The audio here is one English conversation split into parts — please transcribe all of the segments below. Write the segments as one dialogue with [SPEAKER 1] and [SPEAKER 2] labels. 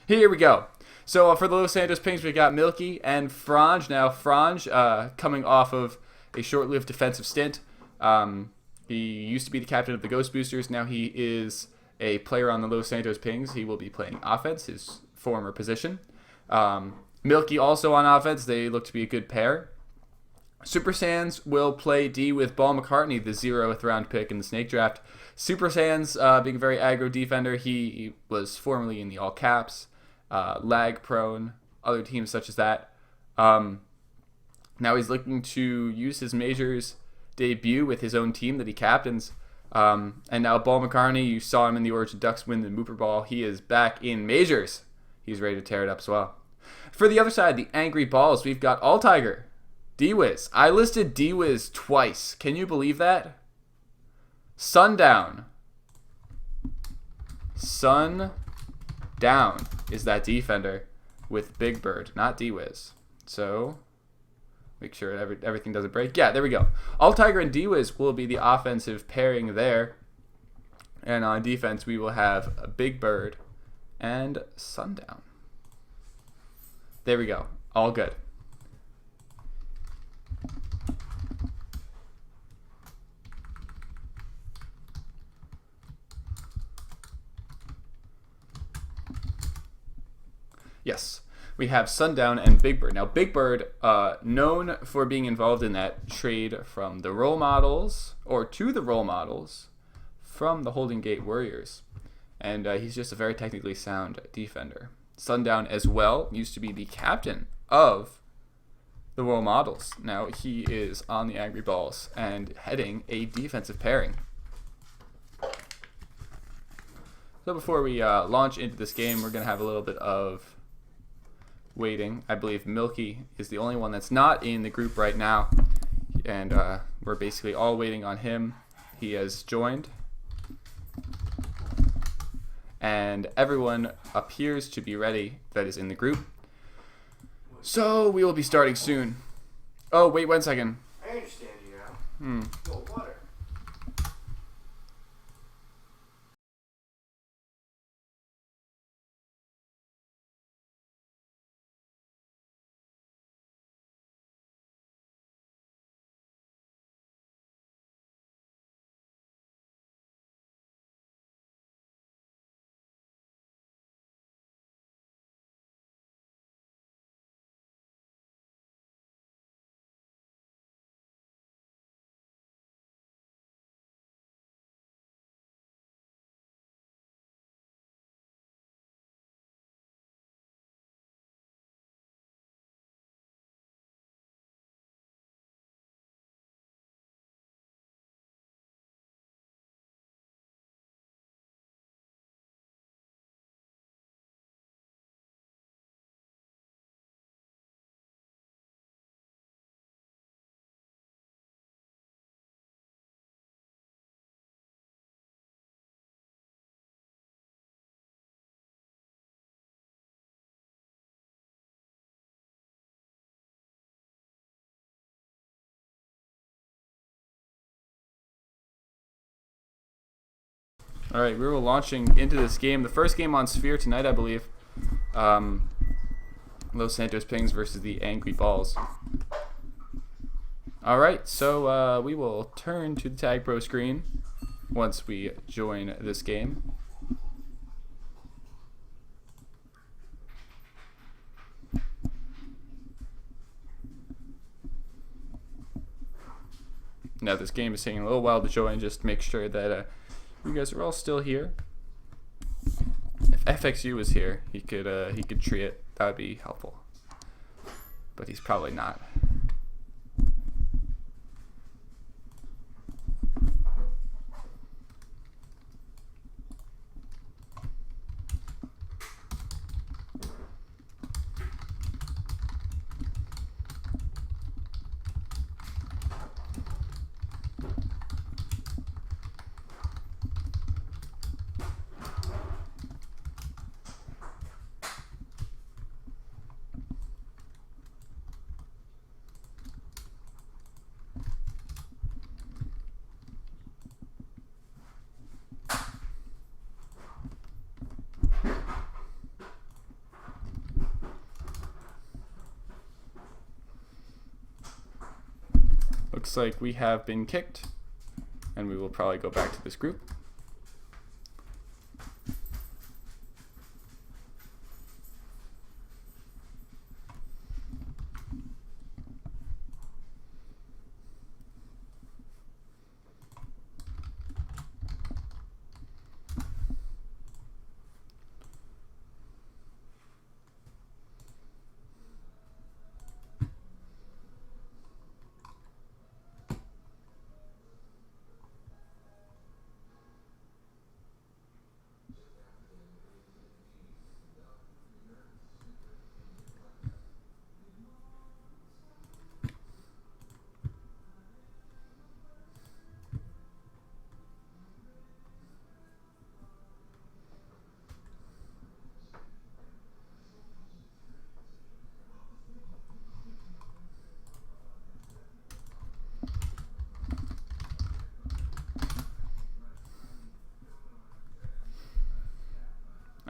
[SPEAKER 1] Here we go. So for the Los Santos Pings, we got Milky and Franj. Now Franj, coming off of a short-lived defensive stint. He used to be the captain of the Ghost Boosters. Now he is a player on the Los Santos Pings. He will be playing offense, his former position. Milky also on offense. They look to be a good pair. Super Sans will play D with Ball McCartney, the 0th round pick in the Snake Draft. Super Sans, being a very aggro defender, he was formerly in the All Caps, lag prone, other teams such as that. Now he's looking to use his majors debut with his own team that he captains. And now Ball McCartney, you saw him in the Origin Ducks win the Mooper Ball. He is back in majors. He's ready to tear it up as well. For the other side, the Angry Balls, we've got All Tiger, D-Wiz. I listed D-Wiz twice. Can you believe that? Sundown. Sundown is that defender with Big Bird, not D-Wiz. So make sure everything doesn't break. Yeah, there we go. All Tiger and D-Wiz will be the offensive pairing there. And on defense, we will have a Big Bird and Sundown. There we go. All good. Yes, we have Sundown and Big Bird. Now, Big Bird, known for being involved in that trade from the role models, or to the role models, from the Holding Gate Warriors. And he's just a very technically sound defender. Sundown as well used to be the captain of the role models. Now he is on the Angry Balls and heading a defensive pairing. So before we launch into this game, we're going to have a little bit of waiting. I believe Milky is the only one that's not in the group right now, and we're basically all waiting on him. He has joined, and everyone appears to be ready that is in the group. So we will be starting soon. Oh, wait 1 second.
[SPEAKER 2] I understand you now. Well, water.
[SPEAKER 1] All right, we were launching into this game. The first game on Sphere tonight, I believe. Los Santos Pings versus the Angry Balls. All right, so we will turn to the Tag Pro screen once we join this game. Now this game is taking a little while to join. Just make sure that you guys are all still here. If FXU was here, he could tree it. That would be helpful. But he's probably not. looks like we have been kicked, and we will probably go back to this group.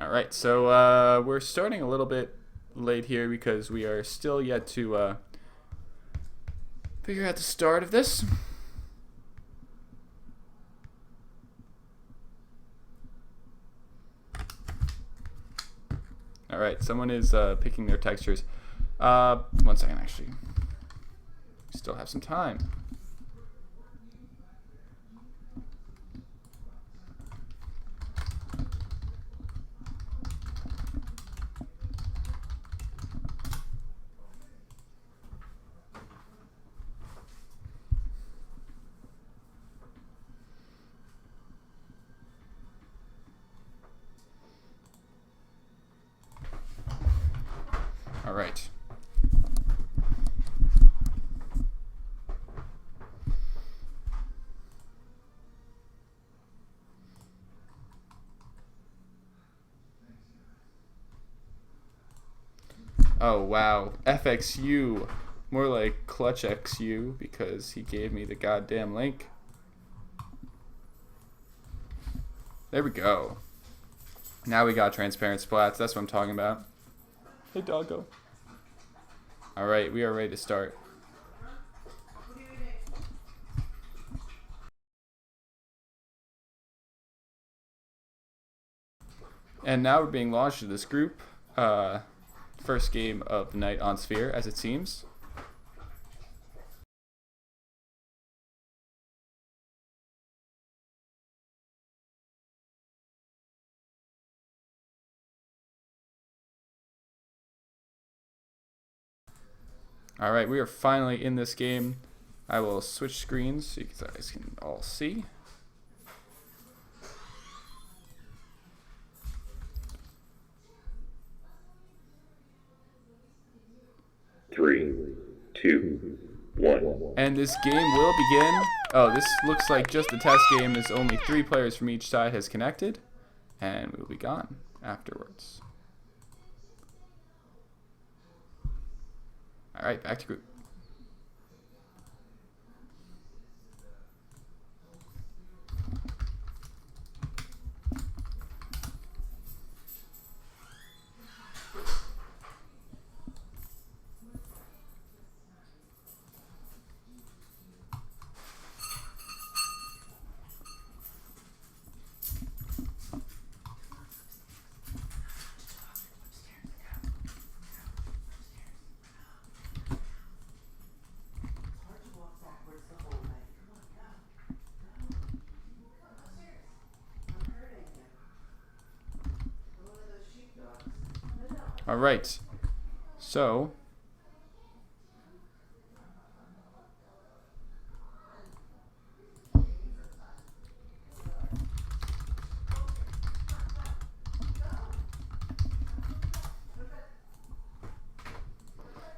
[SPEAKER 1] Alright, so we're starting a little bit late here because we are still yet to figure out the start of this. Alright, someone is picking their textures. 1 second, actually. We still have some time. All right. Oh, wow. FXU. More like Clutch XU because he gave me the goddamn link. There we go. Now we got transparent splats. That's what I'm talking about. Hey, doggo. All right, we are ready to start. And now we're being launched into this group. First game of the night on Sphere, as it seems. Alright, we are finally in this game. I will switch screens so you guys can all see.
[SPEAKER 3] Three, two, one.
[SPEAKER 1] And this game will begin. Oh, this looks like just a test game. There's only 3 players from each side has connected. And we will be gone afterwards. Alright, back to group. All right, so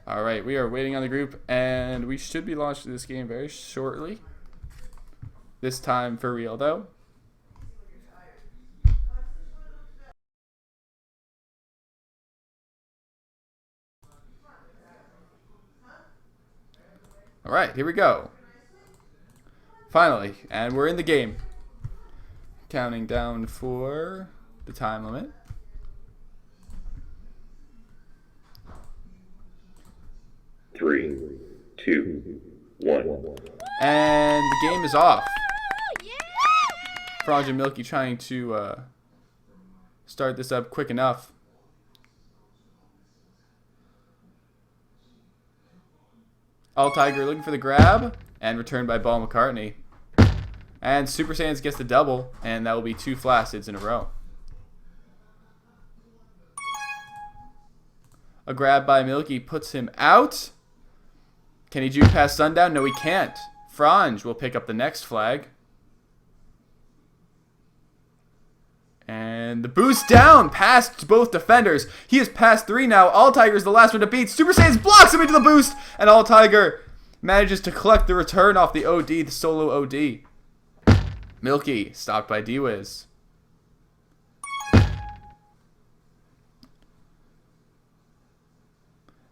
[SPEAKER 1] all right, we are waiting on the group, and we should be launching this game very shortly. This time for real, though. All right, here we go. Finally, and we're in the game. Counting down for the time limit.
[SPEAKER 3] Three, two, one.
[SPEAKER 1] And the game is off. Franj and Milky trying to start this up quick enough. All Tiger looking for the grab, and returned by Ball McCartney. And Super Saiyans gets the double, and that will be 2 Flacids in a row. A grab by Milky puts him out. Can he juke past Sundown? No, he can't. Franj will pick up the next flag. And the boost down past both defenders. He is past 3 now. All Tiger's the last one to beat. Super Saiyans blocks him into the boost. And All Tiger manages to collect the return off the OD, the solo OD. Milky stopped by D-Wiz.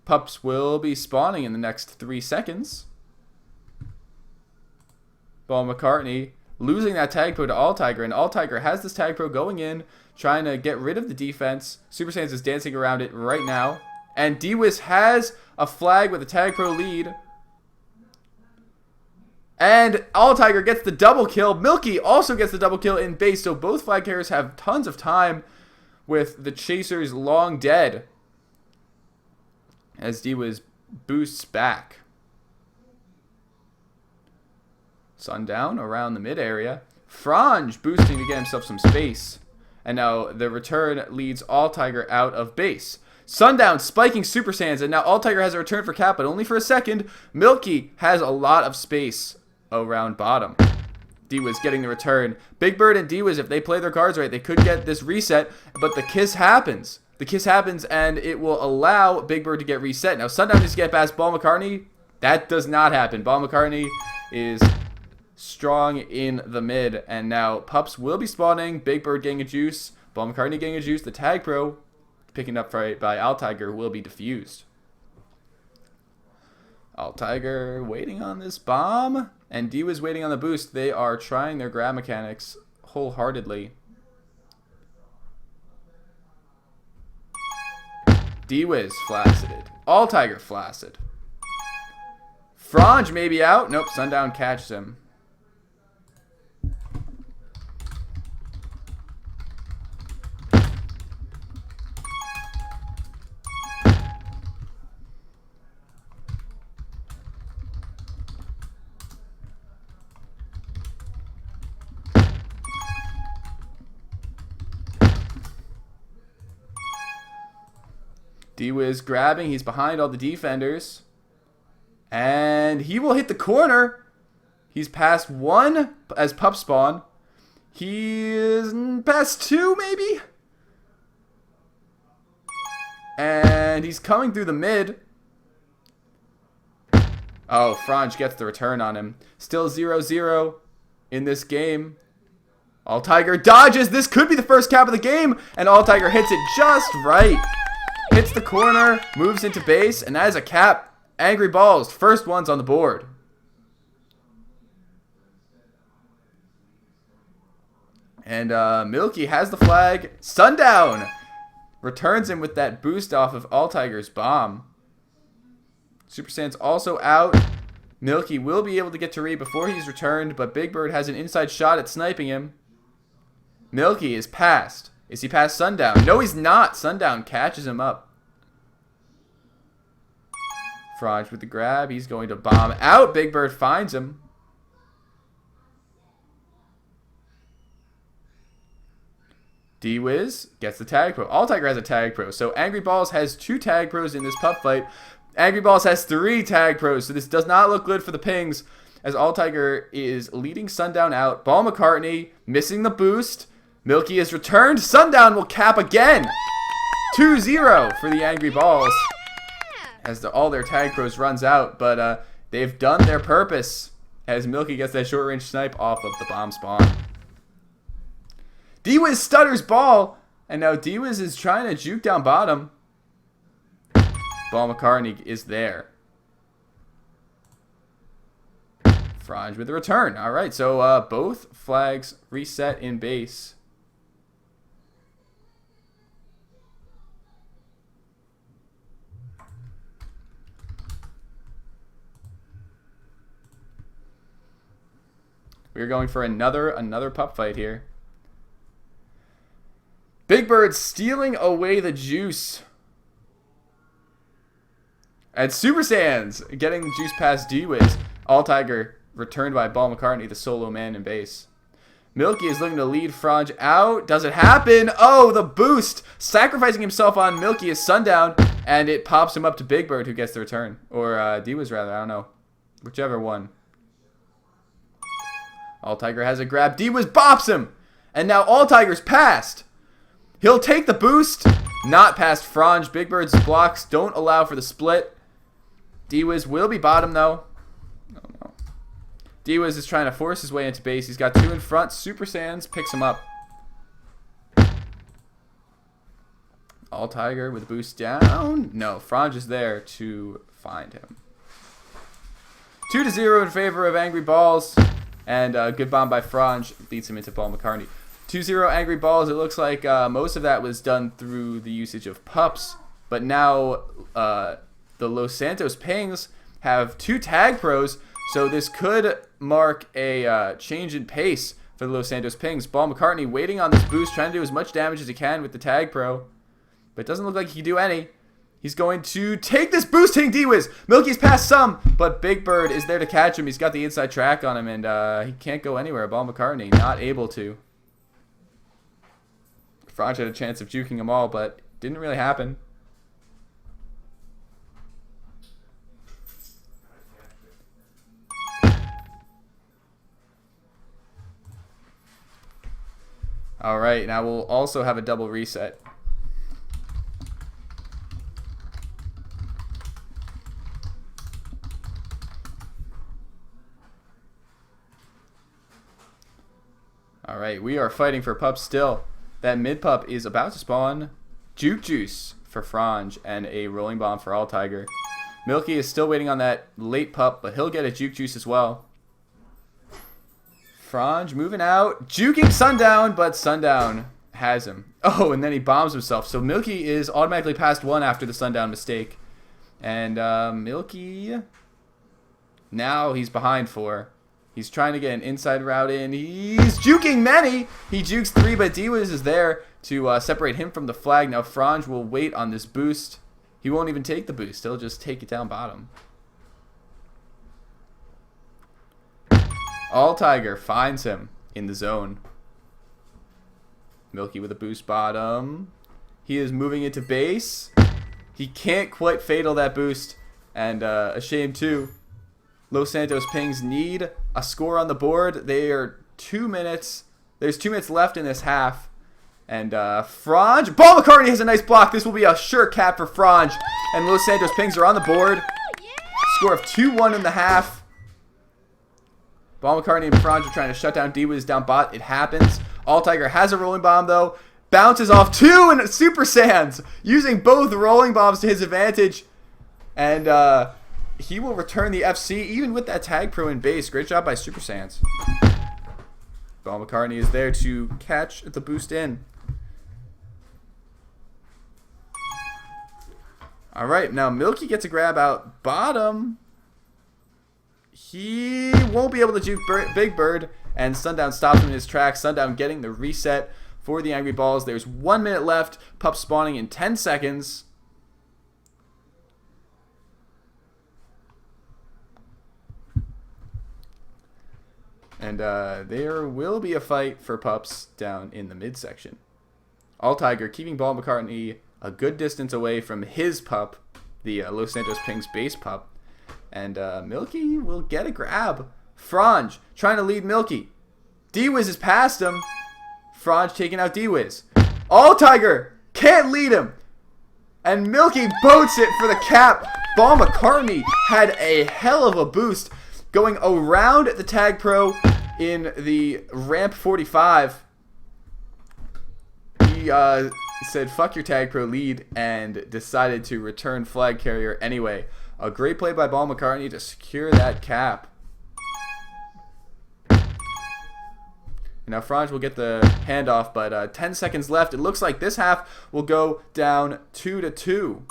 [SPEAKER 1] Pups will be spawning in the next 3 seconds. Ball McCartney losing that tag pro to All Tiger, and All Tiger has this tag pro going in, trying to get rid of the defense. Super Saiyans is dancing around it right now, and D-Wiz has a flag with a tag pro lead, and All Tiger gets the double kill. Milky also gets the double kill in base, so both flag carriers have tons of time with the chasers long dead as D-Wiz boosts back. Sundown around the mid area. Franj boosting to get himself some space. And now the return leads All Tiger out of base. Sundown spiking Super Saiyans, and now All Tiger has a return for cap, but only for a second. Milky has a lot of space around bottom. D-Wiz getting the return. Big Bird and D-Wiz, if they play their cards right, they could get this reset, but the kiss happens. The kiss happens, and it will allow Big Bird to get reset. Now Sundown needs to get past Ball McCartney. That does not happen. Ball McCartney is strong in the mid, and now Pups will be spawning. Big Bird getting a juice, Ball McCartney getting a juice. The tag pro picking up by All Tiger will be diffused. All Tiger waiting on this bomb, and D-Wiz waiting on the boost. They are trying their grab mechanics wholeheartedly. D-Wiz flaccid. All Tiger flaccid. Franj may be out. Nope, Sundown catches him. D-Wiz grabbing. He's behind all the defenders. And he will hit the corner. He's past 1 as Pup spawn. He is past 2 maybe? And he's coming through the mid. Oh, Franj gets the return on him. Still 0-0 in this game. All Tiger dodges. This could be the first cap of the game. And All Tiger hits it just right. Hits the corner, moves into base, and that is a cap. Angry Balls, first ones on the board. And Milky has the flag. Sundown returns him with that boost off of All Tiger's bomb. Super Saiyan's also out. Milky will be able to get to Ree before he's returned, but Big Bird has an inside shot at sniping him. Milky is passed. Is he past Sundown? No, he's not. Sundown catches him up. Franj with the grab. He's going to bomb out. Big Bird finds him. D-Wiz gets the tag pro. All Tiger has a tag pro. So Angry Balls has 2 tag pros in this pup fight. Angry Balls has 3 tag pros. So this does not look good for the pings, as All Tiger is leading Sundown out. Ball McCartney missing the boost. Milky is returned. Sundown will cap again. 2-0 for the Angry Balls as all their tag pros runs out. But they've done their purpose as Milky gets that short range snipe off of the bomb spawn. D-Wiz stutters Ball, and now D-Wiz is trying to juke down bottom. Ball McCartney is there. Franj with the return. All right, so both flags reset in base. We're going for another pup fight here. Big Bird stealing away the juice. And Super Saiyans getting the juice past D-Wiz. All Tiger returned by Ball McCartney, the solo man in base. Milky is looking to lead Franj out. Does it happen? Oh, the boost. Sacrificing himself on Milky is Sundown. And it pops him up to Big Bird, who gets the return. Or D-Wiz, rather. I don't know. Whichever one. All Tiger has a grab. D-Wiz bops him. And now All Tiger's passed. He'll take the boost. Not past Franj. Big Bird's blocks don't allow for the split. D-Wiz will be bottom, though. Oh, no. D-Wiz is trying to force his way into base. He's got 2 in front. Super Saiyans picks him up. All Tiger with a boost down. No, Franj is there to find him. 2-0 in favor of Angry Balls. And a good bomb by Franj leads him into Ball McCartney. 2-0 Angry Balls. It looks like most of that was done through the usage of pups. But now the Los Santos Pings have 2 tag pros. So this could mark a change in pace for the Los Santos Pings. Ball McCartney waiting on this boost, trying to do as much damage as he can with the tag pro. But it doesn't look like he can do any. He's going to take this boost, hitting D-Wiz. Milky's passed some, but Big Bird is there to catch him. He's got the inside track on him, and he can't go anywhere. Ball McCartney not able to. Franj had a chance of juking them all, but didn't really happen. All right, now we'll also have a double reset. All right, we are fighting for pups still. That mid pup is about to spawn Juke Juice for Franj and a Rolling Bomb for All Tiger. Milky is still waiting on that late pup, but he'll get a Juke Juice as well. Franj moving out, juking Sundown, but Sundown has him. Oh, and then he bombs himself. So Milky is automatically past 1 after the Sundown mistake. And Milky, now he's behind 4. He's trying to get an inside route in. He's juking many. He jukes 3, but D-Wiz is there to separate him from the flag. Now Franj will wait on this boost. He won't even take the boost. He'll just take it down bottom. All Tiger finds him in the zone. Milky with a boost bottom. He is moving into base. He can't quite fatal that boost. And a shame too. Los Santos Pings need a score on the board. They are 2 minutes. There's 2 minutes left in this half. And Franj. Ball McCartney has a nice block. This will be a sure cap for Franj. And Los Santos Pings are on the board. Score of 2-1 in the half. Ball McCartney and Franj are trying to shut down D-Wiz down bot. It happens. All Tiger has a rolling bomb though. Bounces off 2 and Super Saiyans. Using both rolling bombs to his advantage. And he will return the FC even with that tag pro in base. Great job by Super Saiyans. Ball McCartney is there to catch the boost in. Alright, now Milky gets a grab out bottom. He won't be able to juke Big Bird, and Sundown stops him in his tracks. Sundown getting the reset for the Angry Balls. There's 1 minute left. Pup spawning in 10 seconds. And there will be a fight for pups down in the midsection. All Tiger keeping Ball McCartney a good distance away from his pup, the Los Santos Pings base pup. And Milky will get a grab. Franj trying to lead Milky. D-Wiz is past him. Franj taking out D-Wiz. All Tiger can't lead him. And Milky boats it for the cap. Ball McCartney had a hell of a boost going around the tag pro in the ramp 45. He said, fuck your tag pro lead, and decided to return flag carrier anyway. A great play by Ball McCartney to secure that cap. Now Franj will get the handoff, but 10 seconds left. It looks like this half will go down 2-2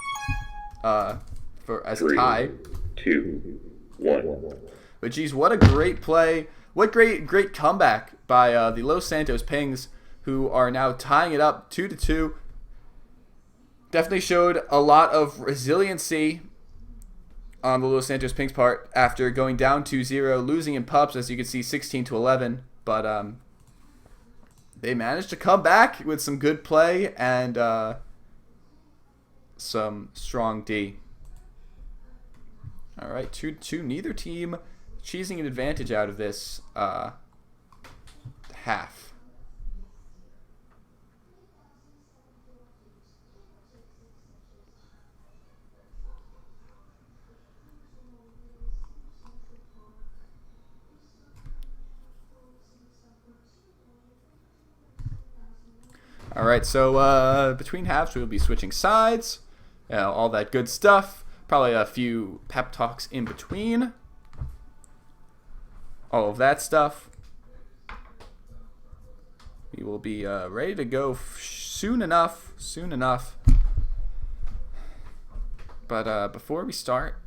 [SPEAKER 1] as a tie.
[SPEAKER 3] 3, 2, 1.
[SPEAKER 1] But geez, what a great play what great comeback by the Los Santos Pings, who are now tying it up 2-2. Definitely showed a lot of resiliency on the Los Santos Pings part after going down 2-0, losing in pups, as you can see, 16-11. But they managed to come back with some good play and some strong D. All right, 2-2. Neither team cheesing an advantage out of this half. All right, so between halves, we'll be switching sides, all that good stuff. Probably a few pep talks in between. All of that stuff. We will be ready to go soon enough. But before we start,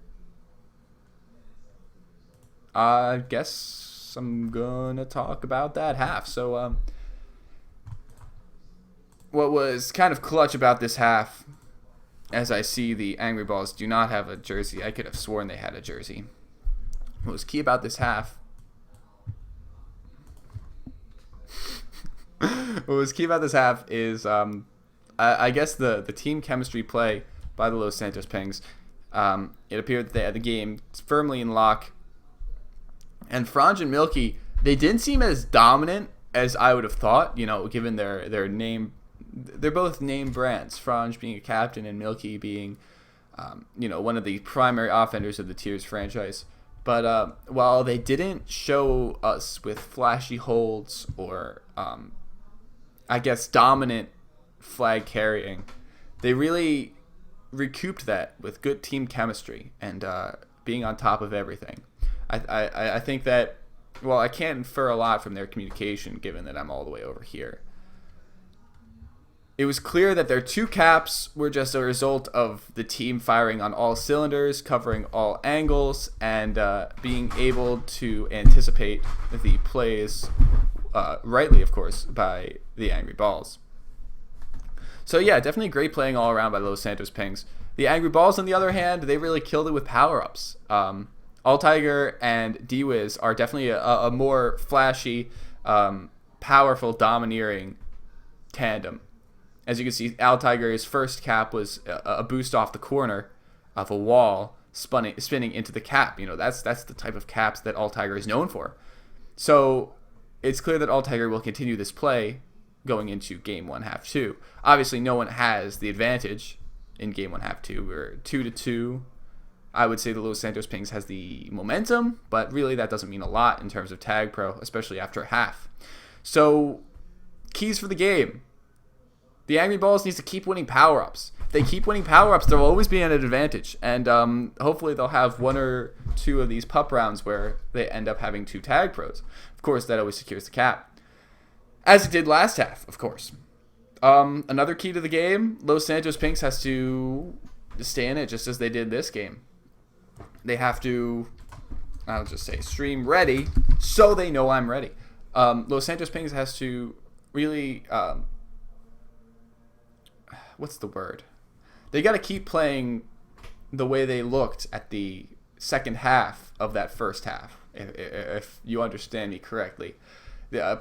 [SPEAKER 1] I guess I'm gonna talk about that half. So what was kind of clutch about this half, as I see the Angry Balls do not have a jersey. I could have sworn they had a jersey. What was key about this half is I guess the team chemistry play by the Los Santos Pings. It appeared that they had the game firmly in lock. And Franj and Milky, they didn't seem as dominant as I would have thought, given their name. They're both name brands, Franj being a captain and Milky being, one of the primary offenders of the Tiers franchise. But while they didn't show us with flashy holds or, I guess, dominant flag carrying, they really recouped that with good team chemistry and being on top of everything. I think that, well, I can't infer a lot from their communication given that I'm all the way over here. It was clear that their two caps were just a result of the team firing on all cylinders, covering all angles, and being able to anticipate the plays, rightly, of course, by the Angry Balls. So yeah, definitely great playing all around by Los Santos Pings. The Angry Balls, on the other hand, they really killed it with power-ups. All Tiger and D-Wiz are definitely a more flashy, powerful, domineering tandem. As you can see, Al Tiger's first cap was a boost off the corner of a wall, spinning into the cap. That's the type of caps that Al Tiger is known for. So it's clear that Al Tiger will continue this play going into Game 1, Half 2. Obviously, no one has the advantage in Game 1, Half 2. We're 2-2. I would say the Los Santos Pings has the momentum, but really that doesn't mean a lot in terms of Tag Pro, especially after a half. So, keys for the game. The Angry Balls needs to keep winning power-ups. If they keep winning power-ups, there will always be an advantage. And hopefully they'll have one or two of these pup rounds where they end up having 2 Tag Pros. Of course, that always secures the cap. As it did last half, of course. Another key to the game, Los Santos Pings has to stay in it just as they did this game. They have to, I'll just say, stream ready so they know I'm ready. Los Santos Pings has to really... what's the word? They got to keep playing the way they looked at the second half of that first half, if you understand me correctly.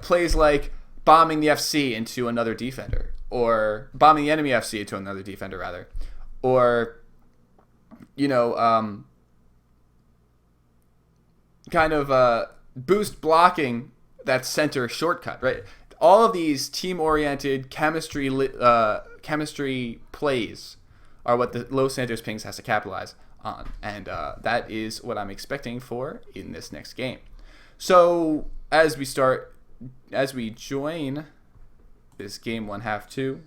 [SPEAKER 1] Plays like bombing the FC into another defender, or bombing the enemy FC into another defender, rather. Or, kind of boost blocking that center shortcut, right? All of these team-oriented chemistry plays are what the Los Santos Pings has to capitalize on, and that is what I'm expecting for in this next game. So as we join this Game 1, Half 2,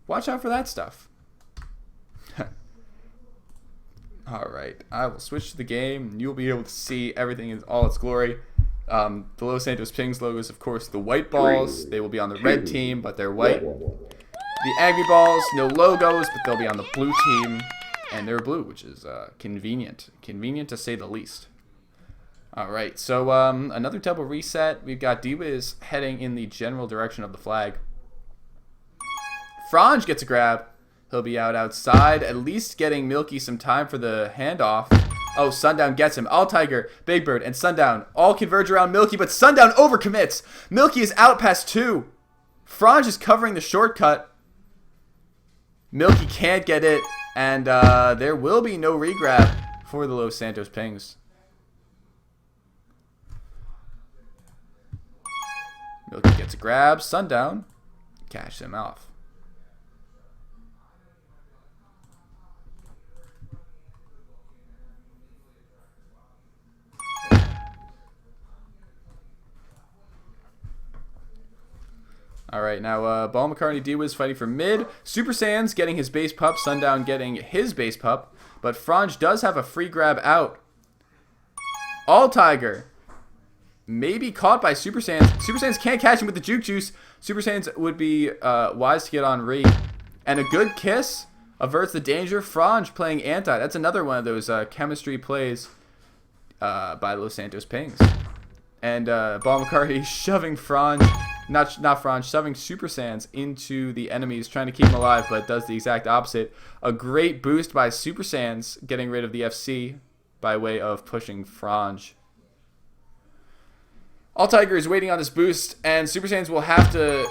[SPEAKER 1] watch out for that stuff. All right, I will switch to the game, and you'll be able to see everything in all its glory. The Los Santos Pings logo is, of course, the white balls. They will be on the red team, but they're white. The Angry Balls, no logos, but they'll be on the blue team, and they're blue, which is convenient. Convenient to say the least. All right, so another double reset. We've got D-Wiz heading in the general direction of the flag. Franj gets a grab. He'll be outside, at least getting Milky some time for the handoff. Oh, Sundown gets him. All Tiger, Big Bird, and Sundown all converge around Milky, but Sundown overcommits. Milky is out past 2. Franj is covering the shortcut. Milky can't get it, and there will be no regrab for the Los Santos Pings. Milky gets a grab. Sundown cashes him off. All right, now Ball McCartney D-Wiz fighting for mid. Super Saiyans getting his base pup. Sundown getting his base pup. But Franj does have a free grab out. All Tiger may be caught by Super Saiyans. Super Saiyans can't catch him with the Juke Juice. Super Saiyans would be wise to get on Re. And a good kiss averts the danger. Franj playing anti. That's another one of those chemistry plays by Los Santos Pings. And Ball McCartney shoving Franj. Not Franj, shoving Super Saiyans into the enemies, trying to keep him alive, but does the exact opposite. A great boost by Super Saiyans, getting rid of the FC by way of pushing Franj. All Tiger is waiting on this boost, and Super Saiyans will have to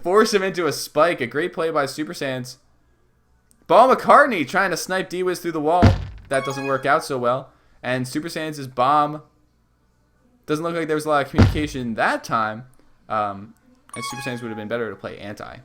[SPEAKER 1] force him into a spike. A great play by Super Saiyans. Ball McCartney trying to snipe D-Wiz through the wall. That doesn't work out so well. And Super Saiyans' bomb. Doesn't look like there was a lot of communication that time. And Super Saiyans would have been better to play anti.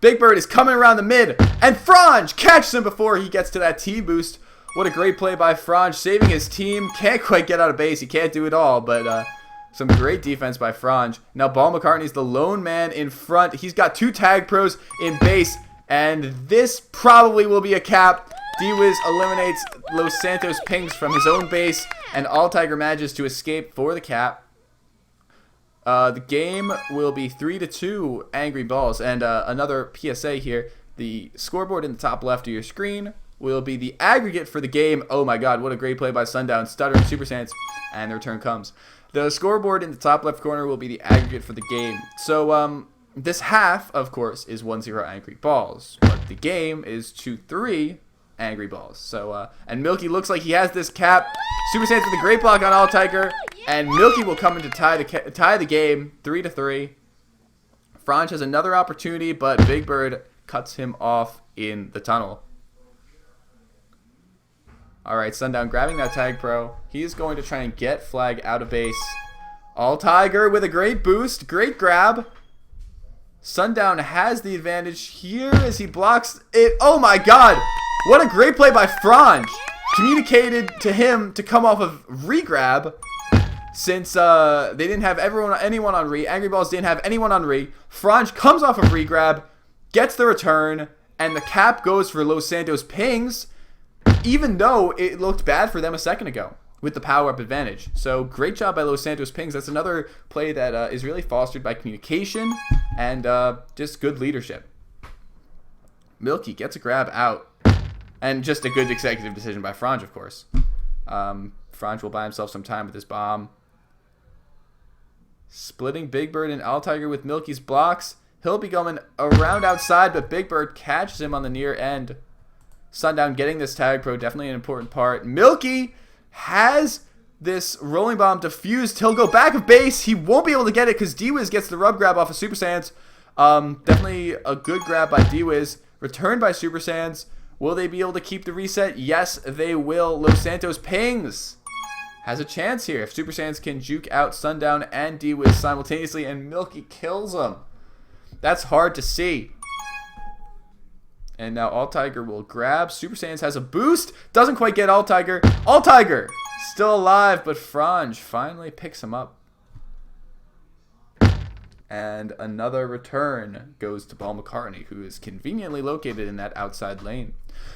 [SPEAKER 1] Big Bird is coming around the mid, and Franj catches him before he gets to that T-boost. What a great play by Franj, saving his team. Can't quite get out of base. He can't do it all, but some great defense by Franj. Now Ball McCartney's the lone man in front. He's got 2 tag pros in base, and this probably will be a cap. D-Wiz eliminates Los Santos Pings from his own base, and All Tiger manages to escape for the cap. The game will be 3-2 Angry Balls. And another PSA here. The scoreboard in the top left of your screen will be the aggregate for the game. Oh my god, what a great play by Sundown. Stuttering Super Saiyans. And the return comes. The scoreboard in the top left corner will be the aggregate for the game. So this half, of course, is 1-0 Angry Balls. But the game is 2-3 Angry Balls. So, and Milky looks like he has this cap. Super Saiyans with a great block on All Tiger. And Milky will come in to tie the game 3-3. Franj has another opportunity, but Big Bird cuts him off in the tunnel. All right, Sundown grabbing that tag pro. He is going to try and get flag out of base. All Tiger with a great boost. Great grab. Sundown has the advantage here as he blocks it. Oh my god. What a great play by Franj. Communicated to him to come off of regrab. Since they didn't have anyone on Re. Angry Balls didn't have anyone on Re. Franj comes off of regrab, gets the return, and the cap goes for Los Santos Pings, even though it looked bad for them a second ago with the power-up advantage. So great job by Los Santos Pings. That's another play that is really fostered by communication and just good leadership. Milky gets a grab out. And just a good executive decision by Franj, of course. Franj will buy himself some time with this bomb. Splitting Big Bird and All Tiger with Milky's blocks. He'll be going around outside, but Big Bird catches him on the near end. Sundown getting this tag pro, definitely an important part. Milky has this rolling bomb defused. He'll go back of base. He won't be able to get it because D-Wiz gets the rub grab off of Super Saiyans. Definitely a good grab by D-Wiz. Returned by Super Saiyans. Will they be able to keep the reset? Yes, they will. Los Santos Pings has a chance here if Super Saiyans can juke out Sundown and D-Wiz simultaneously, and Milky kills them. That's hard to see. And now All Tiger will grab. Super Saiyans has a boost. Doesn't quite get All Tiger. All Tiger still alive, but Franj finally picks him up. And another return goes to Ball McCartney, who is conveniently located in that outside lane.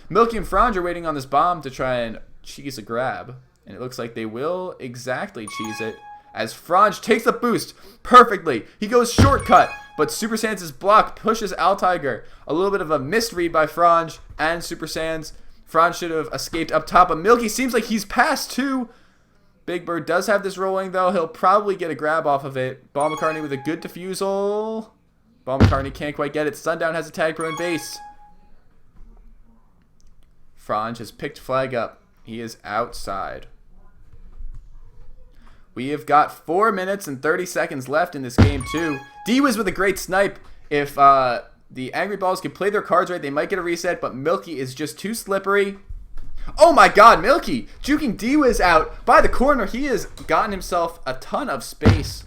[SPEAKER 1] Milky and Franj are waiting on this bomb to try and cheese a grab. And it looks like they will exactly cheese it as Franj takes the boost perfectly. He goes shortcut, but Super Saiyans' block pushes All Tiger. A little bit of a misread by Franj and Super Saiyans. Franj should have escaped up top, but Milky seems like he's past 2. Big Bird does have this rolling, though. He'll probably get a grab off of it. Ball McCartney with a good defusal. Ball McCartney can't quite get it. Sundown has a tag pro in base. Franz has picked flag up. He is outside. We have got 4 minutes and 30 seconds left in this game, too. D-Wiz with a great snipe. If the Angry Balls can play their cards right, they might get a reset, but Milky is just too slippery. Oh my god, Milky juking D-Wiz out by the corner. He has gotten himself a ton of space.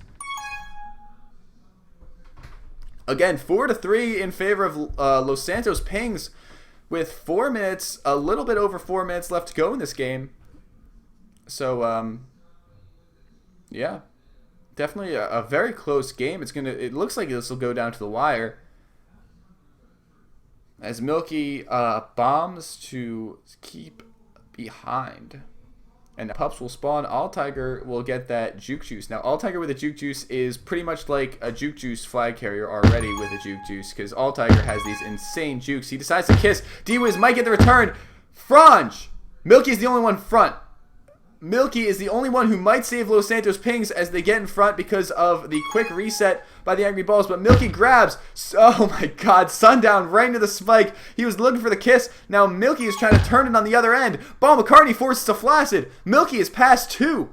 [SPEAKER 1] Again, 4-3 in favor of Los Santos Pings with 4 minutes, a little bit over 4 minutes left to go in this game. So, yeah, definitely a very close game. It looks like this will go down to the wire. As Milky bombs to keep behind. And the pups will spawn. All Tiger will get that Juke Juice. Now, All Tiger with a Juke Juice is pretty much like a Juke Juice flag carrier already with a Juke Juice, because All Tiger has these insane jukes. He decides to kiss. D-Wiz might get the return. Franz! Milky is the only one front. Milky is the only one who might save Los Santos Pings as they get in front because of the quick reset by the Angry Balls. But Milky grabs. Oh my god. Sundown right into the spike. He was looking for the kiss. Now Milky is trying to turn it on the other end. Ball McCartney forces a flaccid. Milky is past 2.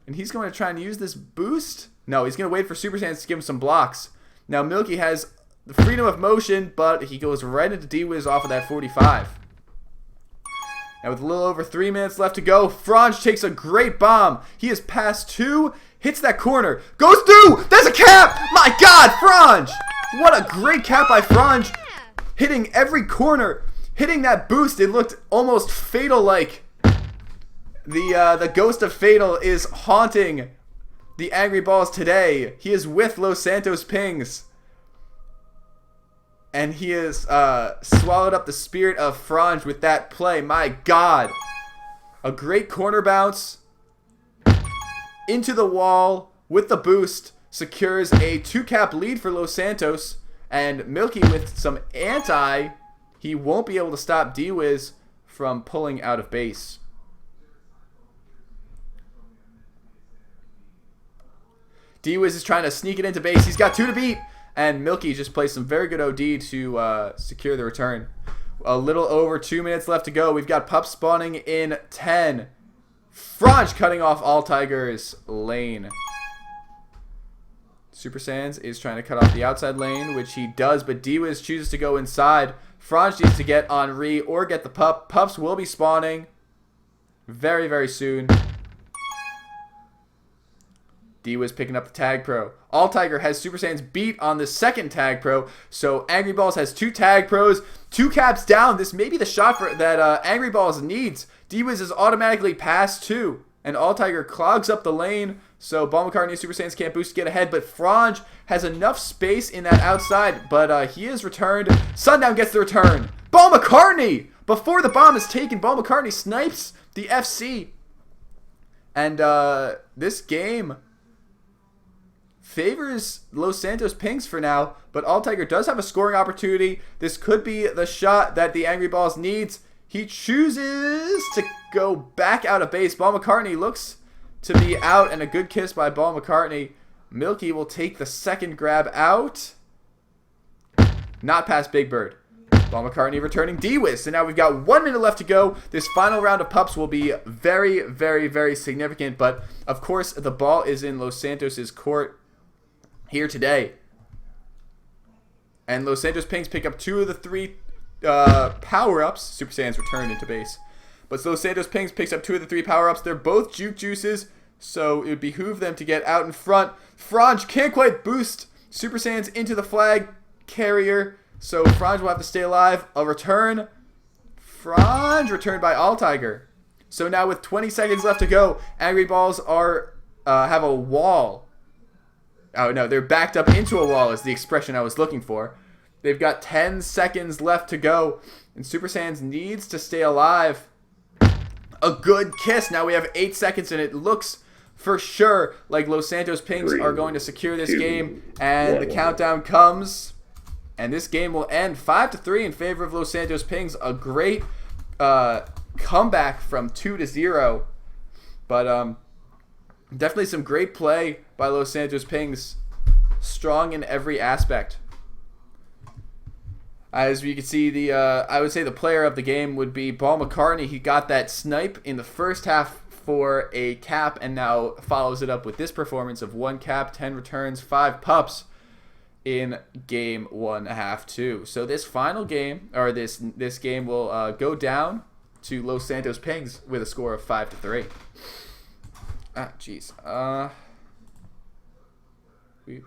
[SPEAKER 1] And he's going to try and use this boost. No, he's going to wait for Super Saiyans to give him some blocks. Now Milky has the freedom of motion, but he goes right into D-Wiz off of that 45. Now with a little over 3 minutes left to go, Franz takes a great bomb. He is past 2, hits that corner, goes through. There's a cap. My God, Franz! What a great cap by Franz, hitting every corner, hitting that boost. It looked almost fatal-like. The ghost of Fatal is haunting the Angry Balls today. He is with Los Santos Pings. And he has swallowed up the spirit of Franz with that play. My God. A great corner bounce. Into the wall with the boost. Secures a 2-cap lead for Los Santos. And Milky with some anti. He won't be able to stop D-Wiz from pulling out of base. D-Wiz is trying to sneak it into base. He's got 2 to beat. And Milky just plays some very good OD to secure the return. A little over 2 minutes left to go. We've got pups spawning in 10. Franz cutting off All Tiger's lane. Super Saiyans is trying to cut off the outside lane, which he does, but D-Wiz chooses to go inside. Franz needs to get Henri or get the pup. Pups will be spawning very, very soon. D-Wiz picking up the Tag Pro. All Tiger has Super Saiyans beat on the second Tag Pro. So Angry Balls has 2 Tag Pros. 2 caps down. This may be the shot that Angry Balls needs. D-Wiz is automatically past 2. And All Tiger clogs up the lane. So Ball McCartney and Super Saiyans can't boost to get ahead. But Franz has enough space in that outside. But he is returned. Sundown gets the return. Ball McCartney! Before the bomb is taken, Ball McCartney snipes the FC. And this game favors Los Santos Pings for now, but All Tiger does have a scoring opportunity. This could be the shot that the Angry Balls needs. He chooses to go back out of base. Ball McCartney looks to be out, and a good kiss by Ball McCartney. Milky will take the second grab out. Not past Big Bird. Ball McCartney returning D-Wiz. So now we've got 1 minute left to go. This final round of pups will be very, very, very significant, but of course the ball is in Los Santos' court here today. And Los Santos Pings pick up 2 of the 3 power-ups. Super Saiyans returned into base. But Los Santos Pings picks up 2 of the 3 power-ups. They're both Juke Juices, so it would behoove them to get out in front. Franz can't quite boost Super Saiyans into the flag carrier, so Franz will have to stay alive. A return. Franz returned by All Tiger. So now with 20 seconds left to go, Angry Balls are have a wall. Oh, no, they're backed up into a wall is the expression I was looking for. They've got 10 seconds left to go, and Super Saiyans needs to stay alive. A good kiss. Now we have 8 seconds, and it looks for sure like Los Santos Pings are going to secure this game, and the countdown comes, and this game will end 5-3 in favor of Los Santos Pings. A great comeback from 2-0, but Definitely some great play by Los Santos Pings. Strong in every aspect. As you can see, I would say the player of the game would be Paul McCartney. He got that snipe in the first half for a cap, and now follows it up with this performance of 1 cap, 10 returns, 5 pups in game 1, half 2. So this final game, or this game, will go down to Los Santos Pings with a score of 5-3. Ah, jeez. Whew.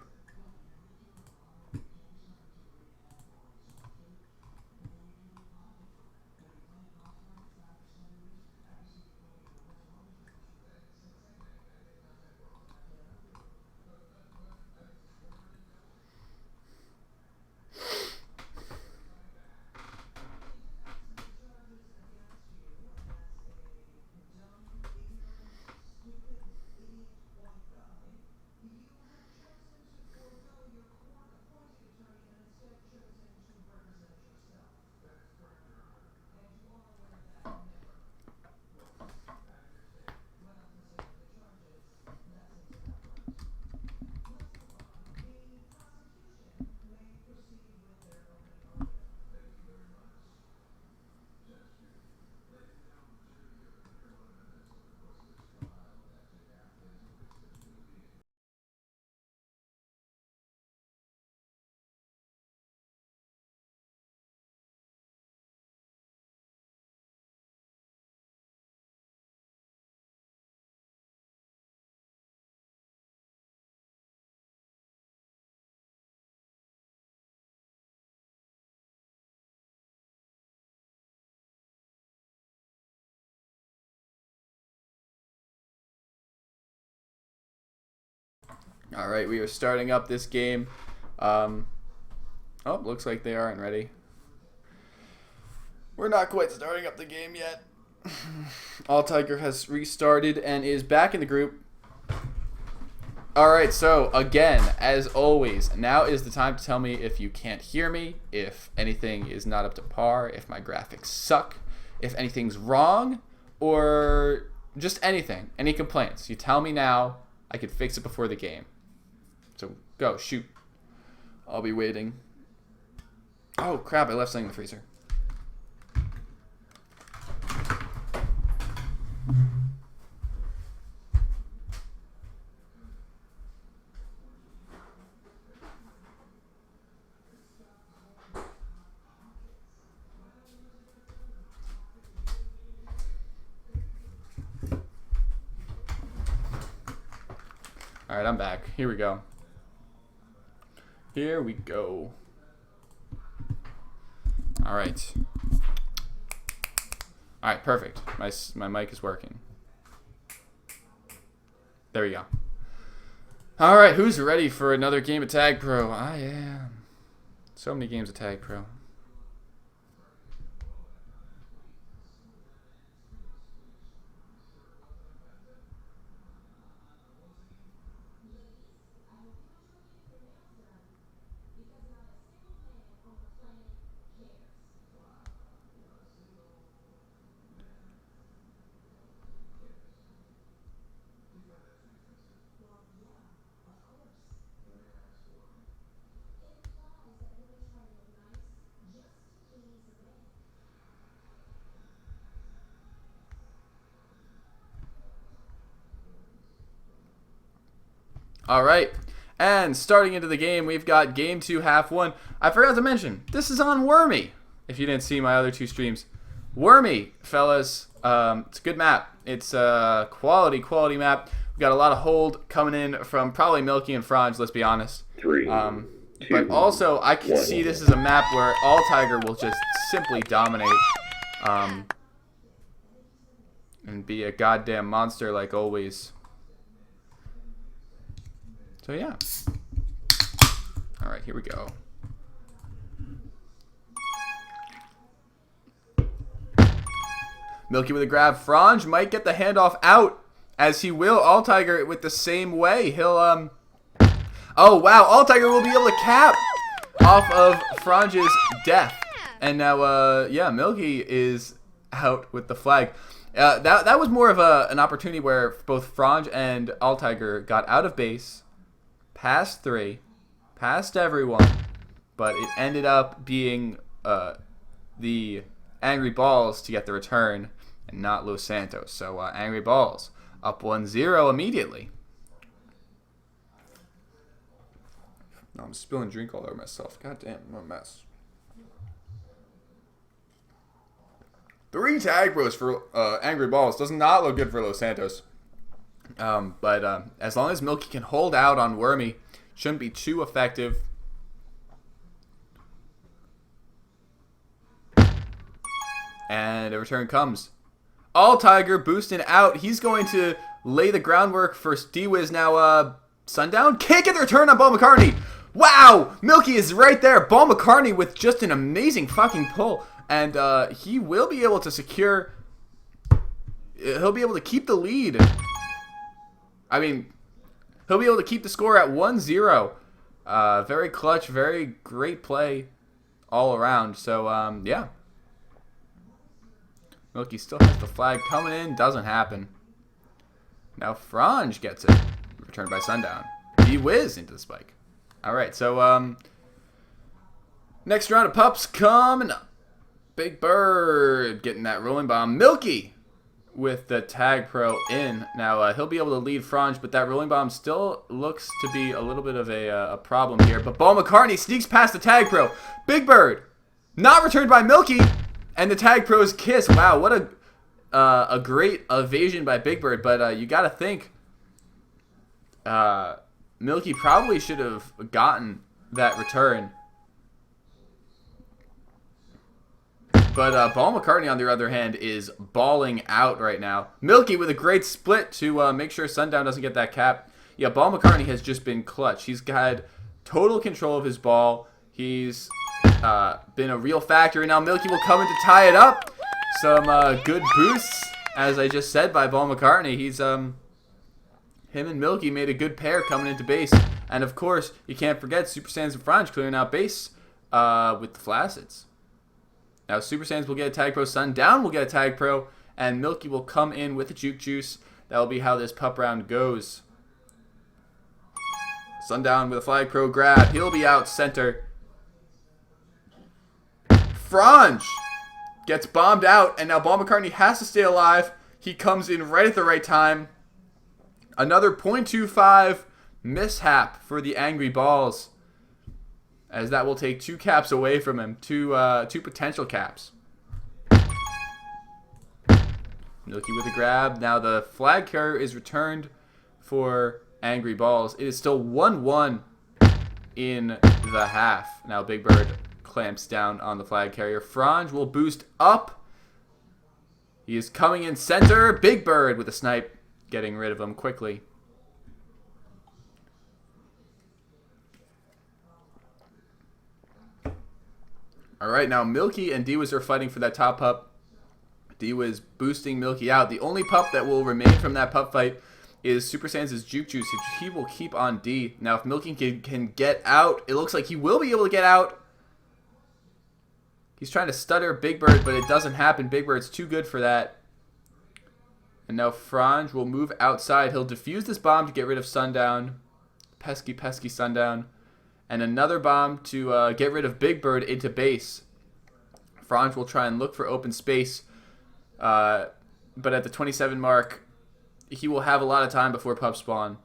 [SPEAKER 1] All right, we are starting up this game. Oh, looks like they aren't ready. We're not quite starting up the game yet. All Tiger has restarted and is back in the group. All right, so again, as always, now is the time to tell me if you can't hear me, if anything is not up to par, if my graphics suck, if anything's wrong, or just anything, any complaints. You tell me now. I could fix it before the game. So go, shoot. I'll be waiting. Oh crap, I left something in the freezer. All right, I'm back. Here we go. Here we go. All right. All right, perfect. My mic is working. There we go. All right, who's ready for another game of Tag Pro? I am. So many games of Tag Pro. All right, and starting into the game, we've got Game 2, Half 1. I forgot to mention, this is on Wormy, if you didn't see my other 2 streams. Wormy, fellas, it's a good map. It's a quality map. We've got a lot of hold coming in from probably Milky and Franz, let's be honest.
[SPEAKER 3] 3, 2,
[SPEAKER 1] but also, I can see this is a map where All Tiger will just simply dominate and be a goddamn monster like always. So yeah. All right, here we go. Milky with a grab. Franz might get the handoff out, as he will. All Tiger with the same way. He'll Oh wow! All Tiger will be able to cap off of Franz's death, and now yeah, Milky is out with the flag. That was more of an opportunity where both Franz and Altiger got out of base, past 3, past everyone, but it ended up being the Angry Balls to get the return and not Los Santos. So Angry Balls up 1-0 immediately. No, I'm spilling drink all over myself. God damn, I'm a mess. 3 tag bros for Angry Balls does not look good for Los Santos. But as long as Milky can hold out on Wormy, shouldn't be too effective. And a return comes. Altiger boosting out. He's going to lay the groundwork for D-Wiz now. Sundown can't get the return on Paul McCartney. Wow! Milky is right there. Paul McCartney with just an amazing fucking pull. And he will be able to secure... He'll be able to keep the lead. I mean, he'll be able to keep the score at 1-0. Very clutch, very great play all around. So, yeah. Milky still has the flag coming in. Doesn't happen. Now Franz gets it. Returned by Sundown. D-Wiz into the spike. Alright, so, next round of pups coming up. Big Bird getting that rolling bomb. Milky with the tag pro in. Now, he'll be able to lead Franz, but that rolling bomb still looks to be a little bit of a problem here. But Paul McCartney sneaks past the tag pro. Big Bird not returned by Milky. And the tag pro's kiss. Wow, what a great evasion by Big Bird. But you got to think Milky probably should have gotten that return. But Paul McCartney, on the other hand, is balling out right now. Milky with a great split to make sure Sundown doesn't get that cap. Yeah, Paul McCartney has just been clutch. He's had total control of his ball. He's been a real factor. And now Milky will come in to tie it up. Some good boosts, as I just said, by Paul McCartney. He's him and Milky made a good pair coming into base. And, of course, you can't forget Super Saiyans and Franz clearing out base with the Flacids. Now, Super Saiyans will get a tag pro, Sundown will get a tag pro, and Milky will come in with a juke juice. That will be how this pup round goes. Sundown with a flag pro grab. He'll be out center. Franz gets bombed out, and now Paul McCartney has to stay alive. He comes in right at the right time. Another .25 mishap for the Angry Balls, as that will take 2 caps away from him. Two potential caps. Milky with a grab. Now the flag carrier is returned for Angry Balls. It is still 1-1 in the half. Now Big Bird clamps down on the flag carrier. Franz will boost up. He is coming in center. Big Bird with a snipe, getting rid of him quickly. Alright, now Milky and D-Wiz are fighting for that top pup. D-Wiz boosting Milky out. The only pup that will remain from that pup fight is Super Saiyans' Juke Juice, which he will keep on D. Now, if Milky can get out, it looks like he will be able to get out. He's trying to stutter Big Bird, but it doesn't happen. Big Bird's too good for that. And now Franz will move outside. He'll defuse this bomb to get rid of Sundown. Pesky, pesky Sundown. And another bomb to get rid of Big Bird into base. Franz will try and look for open space. But at the 27 mark, he will have a lot of time before pup spawn.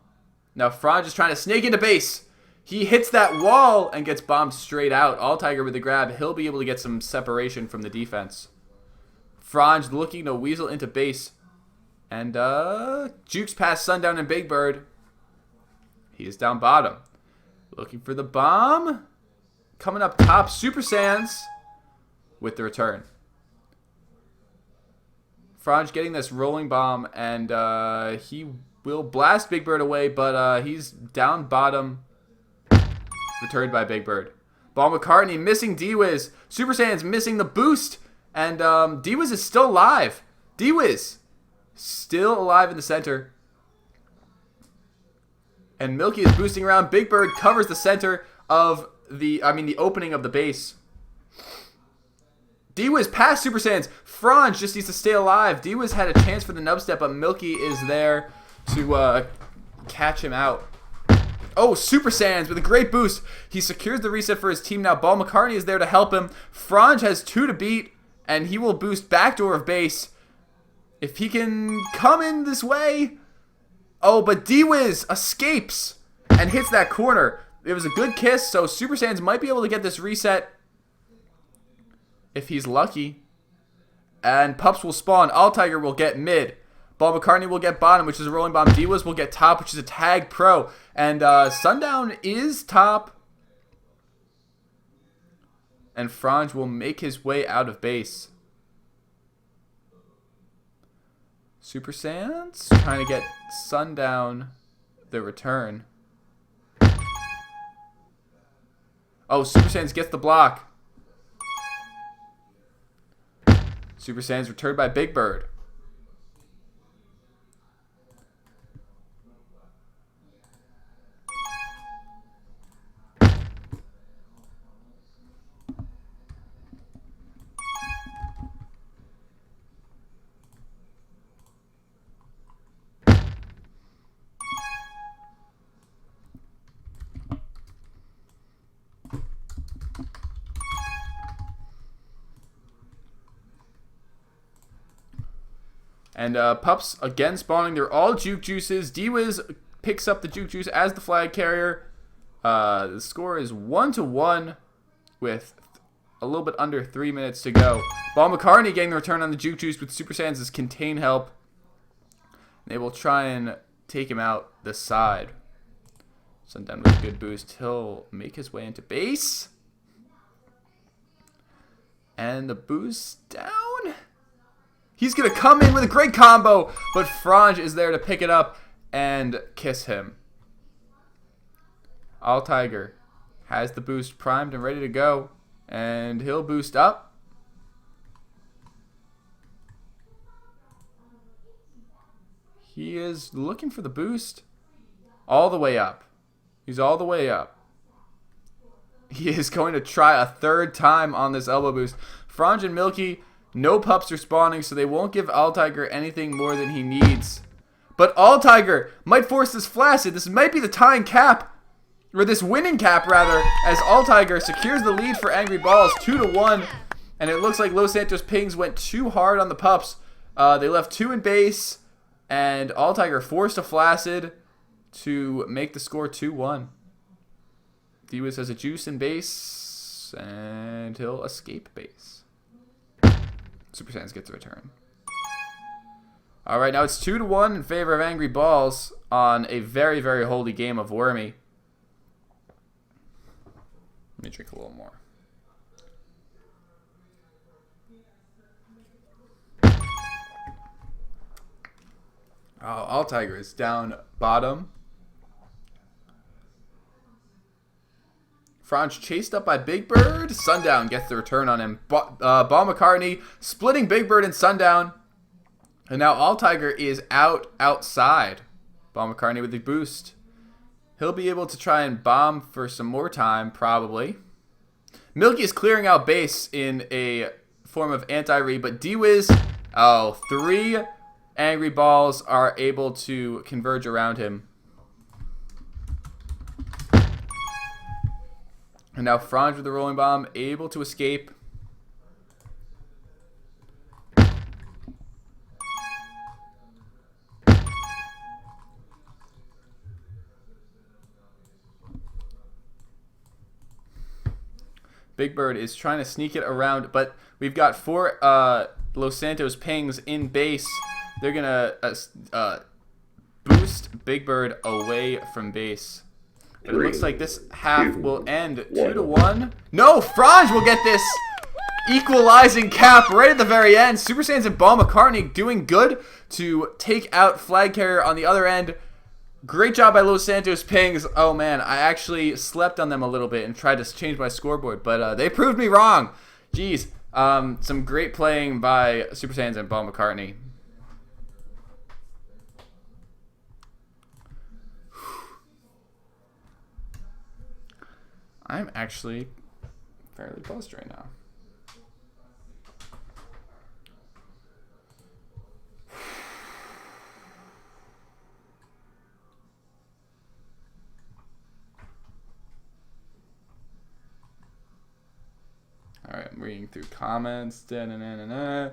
[SPEAKER 1] Now Franz is trying to snake into base. He hits that wall and gets bombed straight out. Altiger with the grab. He'll be able to get some separation from the defense. Franz looking to weasel into base. And jukes past Sundown and Big Bird. He is down bottom. Looking for the bomb. Coming up top, Super Saiyans with the return. Franz getting this rolling bomb, and he will blast Big Bird away, but he's down bottom. Returned by Big Bird. Paul McCartney missing D-Wiz. Super Saiyans missing the boost, and D-Wiz is still alive. D-Wiz still alive in the center. And Milky is boosting around. Big Bird covers the center of the opening of the base. D-Wiz past Super Saiyans. Franz just needs to stay alive. D-Wiz had a chance for the nub step, but Milky is there to catch him out. Oh, Super Saiyans with a great boost. He secures the reset for his team now. Ball McCartney is there to help him. Franz has 2 to beat, and he will boost backdoor of base. If he can come in this way. Oh, but D-Wiz escapes and hits that corner. It was a good kiss, so Super Saiyans might be able to get this reset if he's lucky. And Pups will spawn. All Tiger will get mid. Ball McCartney will get bottom, which is a rolling bomb. D-Wiz will get top, which is a tag pro. And Sundown is top. And Franz will make his way out of base. Super Saiyans trying to get Sundown the return. Oh, Super Saiyans gets the block. Super Saiyans returned by Big Bird. And Pups again spawning. They're all Juke Juices. D-Wiz picks up the Juke Juice as the flag carrier. The score is 1-1 with a little bit under 3 minutes to go. Ball McCartney getting the return on the Juke Juice with Super Saiyans' contain help. They will try and take him out the side. Sundown with a good boost. He'll make his way into base. And the boost down. He's going to come in with a great combo, but Franz is there to pick it up and kiss him. All Tiger has the boost primed and ready to go, and he'll boost up. He is looking for the boost all the way up. He's all the way up. He is going to try a 3rd time on this elbow boost. Franz and Milky, no Pups are spawning, so they won't give All Tiger anything more than he needs. But All Tiger might force this flaccid. This might be the tying cap, or this winning cap rather, as All Tiger secures the lead for Angry Balls 2-1. And it looks like Los Santos Pings went too hard on the Pups. They left 2 in base, and All Tiger forced a flaccid to make the score 2-1. D-Wiz has a juice in base, and he'll escape base. Super Saiyans gets a return. All right, now it's 2-1 in favor of Angry Balls on a very, very holy game of Wormy. Let me drink a little more. Oh, All Tiger is down bottom. Franz chased up by Big Bird. Sundown gets the return on him. Ball McCartney splitting Big Bird and Sundown. And now All Tiger is outside. Ball McCartney with the boost. He'll be able to try and bomb for some more time, probably. Milky is clearing out base in a form of anti-re, but D-Wiz, 3 Angry Balls are able to converge around him. And now Franz with the rolling bomb, able to escape. Big Bird is trying to sneak it around, but we've got 4 Los Santos Pings in base. They're going to boost Big Bird away from base. But it looks like this half will end 2-1. No, Franz will get this equalizing cap right at the very end. Super Saiyans and Ball McCartney doing good to take out Flag Carrier on the other end. Great job by Los Santos Pings. Oh, man, I actually slept on them a little bit and tried to change my scoreboard, but they proved me wrong. Jeez. Some great playing by Super Saiyans and Ball McCartney. I'm actually fairly buzzed right now. reading through comments. Da-na-na-na-na.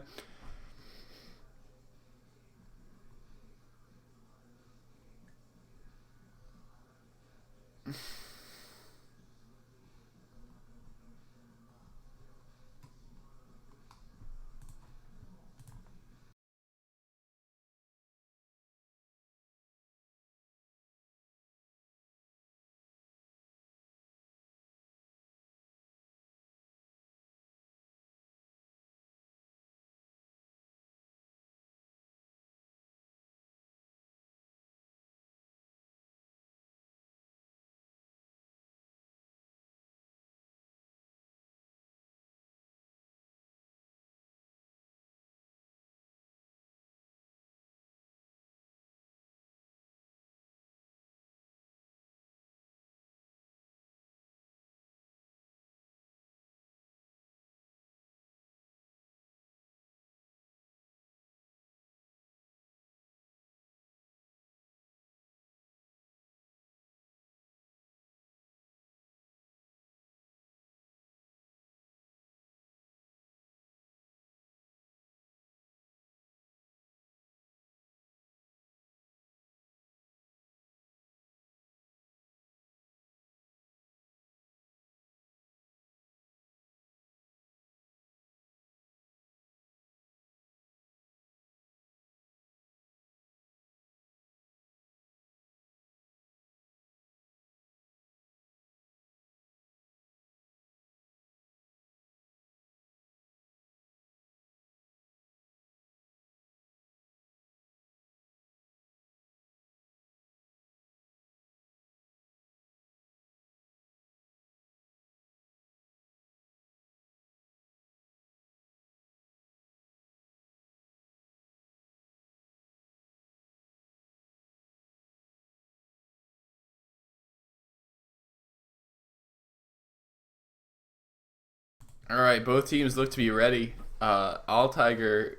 [SPEAKER 1] All right, both teams look to be ready. All Tiger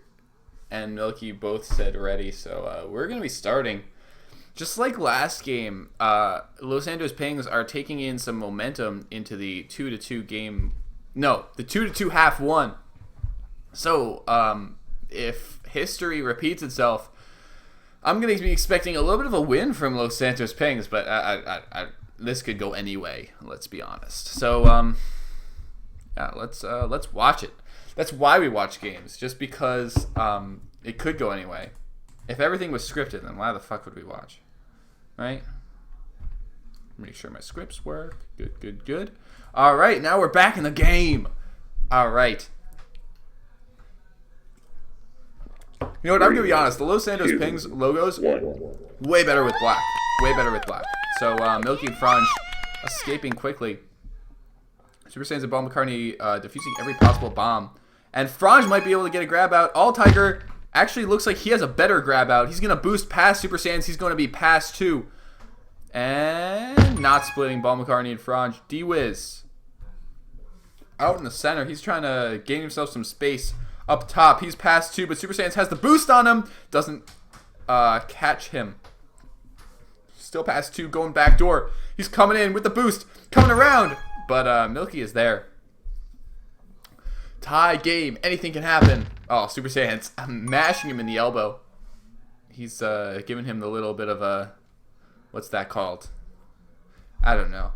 [SPEAKER 1] and Milky both said ready, so we're gonna be starting. Just like last game, Los Santos Pings are taking in some momentum into the 2-2 game. No, the 2-2 half one. So, if history repeats itself, I'm going to be expecting a little bit of a win from Los Santos Pings, but this could go any way. Let's be honest. So, yeah, let's watch it. That's why we watch games, just because it could go any way. If everything was scripted, then why the fuck would we watch? Right? Make sure my scripts work. Good. All right, now we're back in the game. All right. You know what? I'm going to be honest. The Los Santos Pings logos, way better with black. Way better with black. So, Milky and Franj escaping quickly. Super Saiyans and Paul McCartney defusing every possible bomb. And Franj might be able to get a grab out. All Tiger actually looks like he has a better grab out. He's going to boost past Super Saiyans. He's going to be past 2. And not splitting Paul McCartney and Franj. D-Wiz out in the center. He's trying to gain himself some space up top. He's past 2, but Super Saiyans has the boost on him. Doesn't catch him. Still past 2, going back door. He's coming in with the boost. Coming around. But Milky is there. Tie game. Anything can happen. Oh, Super Saiyans. I'm mashing him in the elbow. He's giving him the little bit of a... What's that called? I don't know.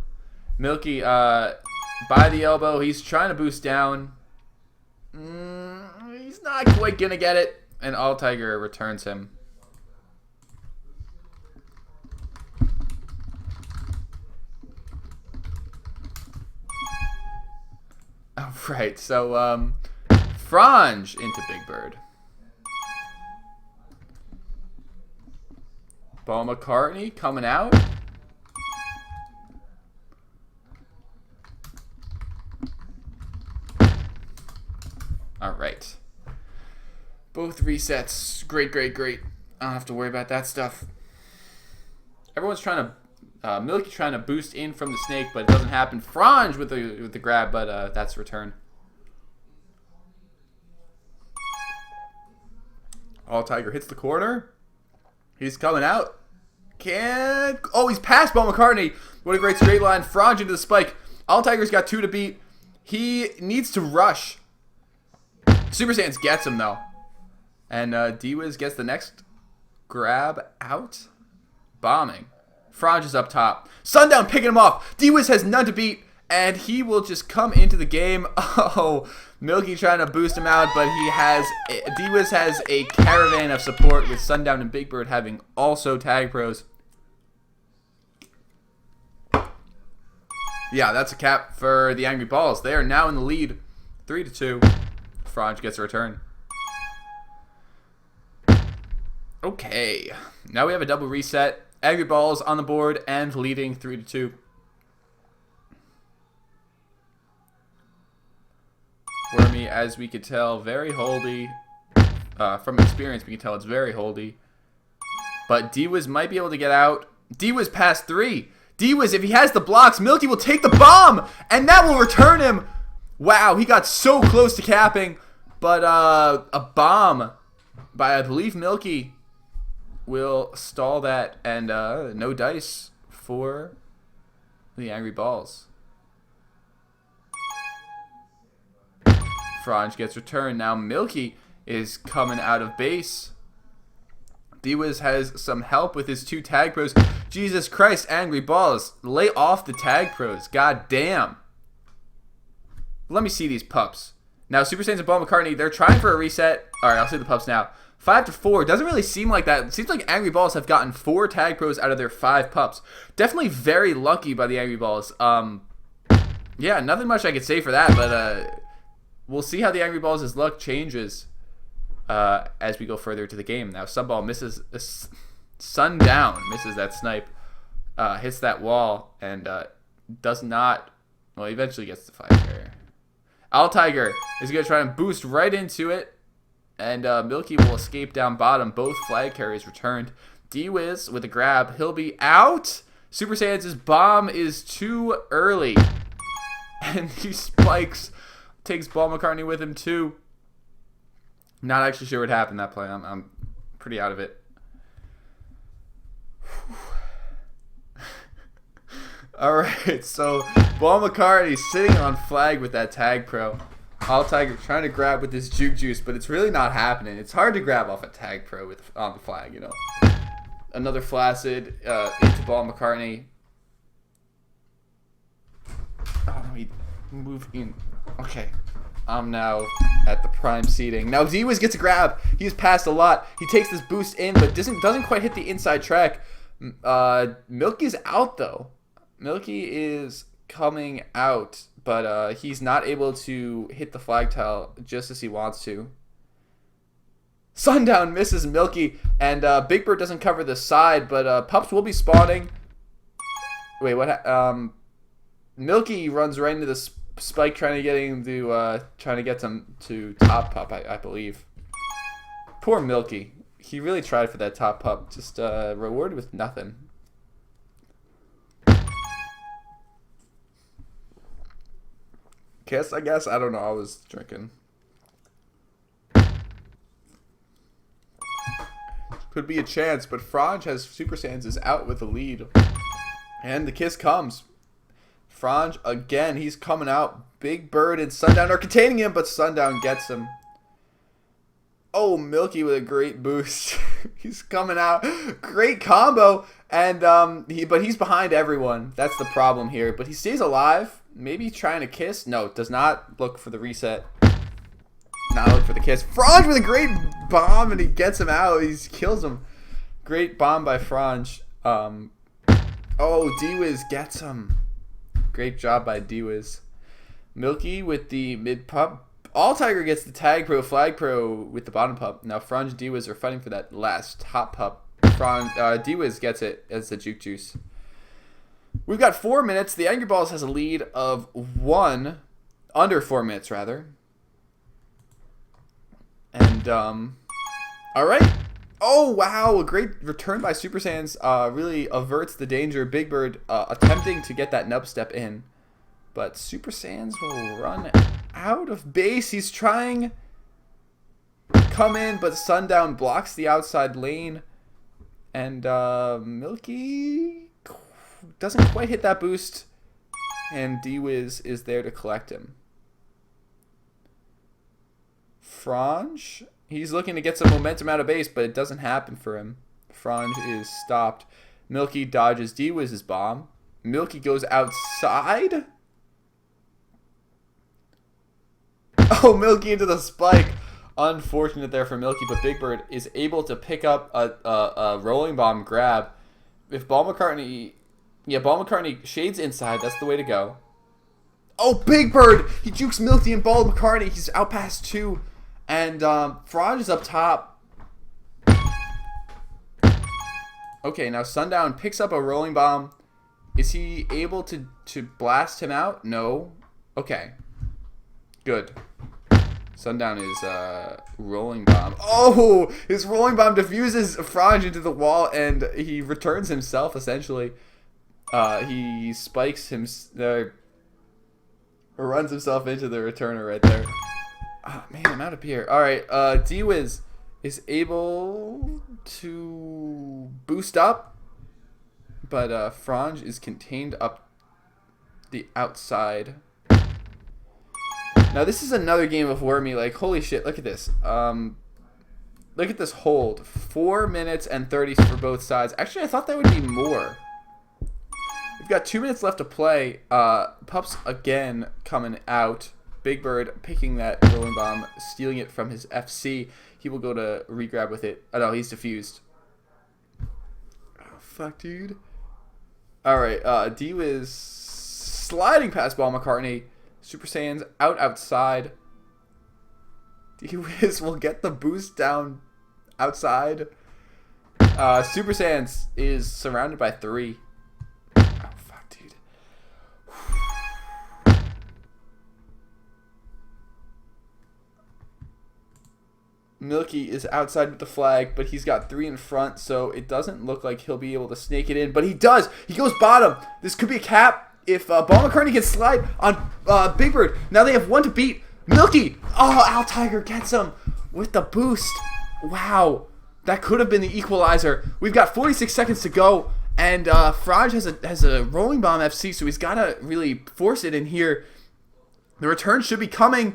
[SPEAKER 1] Milky by the elbow. He's trying to boost down. He's not quite going to get it. And All Tiger returns him. Alright, so Franj into Big Bird. Paul McCartney coming out. Alright. Both resets. Great. I don't have to worry about that stuff. Everyone's trying to... Milky trying to boost in from the snake, but it doesn't happen. Franj with the grab, but that's return. All Tiger hits the corner. He's coming out. He's past Paul McCartney. What a great straight line. Franj into the spike. All Tiger's got 2 to beat. He needs to rush. Super Saiyans gets him, though. And D-Wiz gets the next grab out. Bombing. Franj is up top. Sundown picking him off. D-Wiz has none to beat. And he will just come into the game. Oh, Milky trying to boost him out, but D-Wiz has a caravan of support with Sundown and Big Bird having also tag pros. Yeah, that's a cap for the Angry Balls. They are now in the lead, 3-2. Franj gets a return. Okay, now we have a double reset. Angry Balls on the board and leading 3-2. Wormy, as we could tell, very holdy. From experience, we can tell it's very holdy. But D-Wiz might be able to get out. D-Wiz past 3. D-Wiz, if he has the blocks, Milky will take the bomb, and that will return him. Wow, he got so close to capping, but a bomb by, I believe, Milky will stall that, and no dice for the Angry Balls. Franj gets returned. Now Milky is coming out of base. D-Wiz has some help with his 2 tag pros. Jesus Christ, Angry Balls. Lay off the tag pros. God damn. Let me see these pups. Now, Super Saiyans and Paul McCartney, they're trying for a reset. Alright, I'll see the pups now. 5-4. Doesn't really seem like that. It seems like Angry Balls have gotten 4 tag pros out of their 5 pups. Definitely very lucky by the Angry Balls. Yeah, nothing much I could say for that, but we'll see how the Angry Balls' luck changes as we go further to the game. Now, Sunball misses, Sundown misses that snipe, hits that wall, and does not, well, he eventually gets the flag carrier. Owl Tiger is going to try and boost right into it, and Milky will escape down bottom. Both flag carriers returned. D-Wiz with a grab. He'll be out. Super Saiyans' bomb is too early, and he spikes. Takes Paul McCartney with him too. Not actually sure what happened that play. I'm pretty out of it. Alright, so Paul McCartney sitting on flag with that tag pro. All Tiger trying to grab with his juke juice, but it's really not happening. It's hard to grab off a tag pro on the flag, you know. Another flaccid into Paul McCartney. Oh, he moved in. Okay, I'm now at the prime seating. Now D-Wiz gets a grab. He's passed a lot. He takes this boost in, but doesn't quite hit the inside track. Milky's out though. Milky is coming out, but he's not able to hit the flag tile just as he wants to. Sundown misses Milky, and Big Bird doesn't cover the side, but pups will be spawning. Wait, what? Milky runs right into the Spike trying to get him to trying to get some to top pup, I believe. Poor Milky. He really tried for that top pup, just rewarded with nothing. I guess I don't know. I was drinking. Could be a chance, but Franj has Super Saiyans is out with the lead, and the kiss comes. Franj, again, he's coming out. Big Bird and Sundown are containing him, but Sundown gets him. Oh, Milky with a great boost. He's coming out. Great combo. And but he's behind everyone. That's the problem here. But he stays alive. Maybe trying to kiss. No, does not look for the reset. Not look for the kiss. Franj with a great bomb, and he gets him out. He kills him. Great bomb by Franj. Oh, D-Wiz gets him. Great job by D-Wiz. Milky with the mid pup. All Tiger gets the tag pro, flag pro with the bottom pup. Now Franj and D-Wiz are fighting for that last top pup. D-Wiz gets it as the juke juice. We've got 4 minutes. The Angry Balls has a lead of 1, under 4 minutes rather. And all right. Oh wow, a great return by Super Saiyans. Really averts the danger. Big Bird attempting to get that nub step in, but Super Saiyans will run out of base. He's trying to come in, but Sundown blocks the outside lane, and Milky doesn't quite hit that boost, and D-Wiz is there to collect him. Frange, he's looking to get some momentum out of base, but it doesn't happen for him. Frange is stopped. Milky dodges D-Wiz's bomb. Milky goes outside. Oh, Milky into the spike. Unfortunate there for Milky, but Big Bird is able to pick up a rolling bomb grab. If Ball McCartney... Yeah, Ball McCartney shades inside. That's the way to go. Oh, Big Bird! He jukes Milky and Ball McCartney. He's out past 2. And Frange is up top. Okay, now Sundown picks up a rolling bomb. Is he able to blast him out? No. Okay. Good. Sundown is rolling bomb. Oh! His rolling bomb diffuses Frange into the wall, and he returns himself, essentially. He spikes him... runs himself into the returner right there. Oh, man, I'm out of beer. Alright, D-Wiz is able to boost up, but Frange is contained up the outside. Now, this is another game of Wormy. Like, holy shit, look at this. Look at this hold. 4 minutes and 30 for both sides. Actually, I thought that would be more. We've got 2 minutes left to play. Pups again coming out. Big Bird picking that rolling bomb, stealing it from his FC. He will go to regrab with it. Oh, no, he's defused. Oh, fuck, dude. Alright, D-Wiz sliding past Ball McCartney. Super Saiyans outside. D-Wiz will get the boost down outside. Super Saiyans is surrounded by 3. Milky is outside with the flag, but he's got 3 in front, so it doesn't look like he'll be able to snake it in. But he does. He goes bottom. This could be a cap if Ball McCartney can slide on Big Bird. Now they have 1 to beat. Milky. Oh, Al Tiger gets him with the boost. Wow. That could have been the equalizer. We've got 46 seconds to go, and Frange has a rolling bomb FC, so he's got to really force it in here. The return should be coming.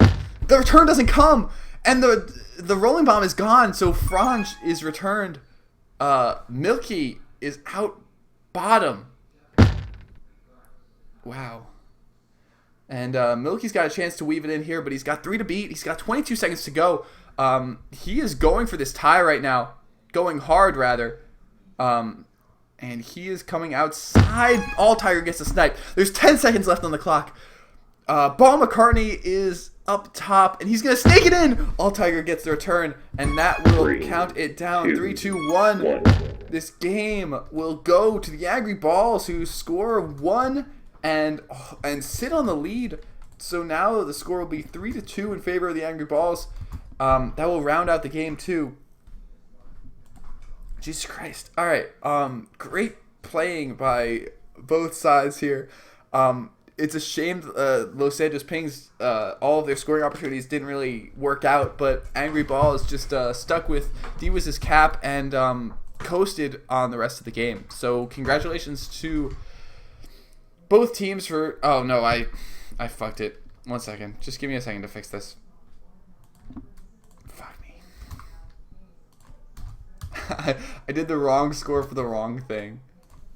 [SPEAKER 1] The return doesn't come, and the rolling bomb is gone, so Frange is returned. Milky is out bottom. Wow. And Milky's got a chance to weave it in here, but he's got 3 to beat. He's got 22 seconds to go. He is going for this tie right now. Going hard, rather. And he is coming outside. All Tiger gets a snipe. There's 10 seconds left on the clock. Ball McCartney is up top, and he's going to snake it in. All Tiger gets the return, and that will count it down. 3, 2, 1. This game will go to the Angry Balls, who score 1 and sit on the lead. So now the score will be 3 to 2 in favor of the Angry Balls. That will round out the game too. Jesus Christ. All right. Great playing by both sides here. It's a shame Los Santos Pings, all of their scoring opportunities didn't really work out, but Angry Balls just stuck with D-Wiz's cap and coasted on the rest of the game. So congratulations to both teams for... Oh, no, I fucked it. 1 second. Just give me a second to fix this. Fuck me. I did the wrong score for the wrong thing.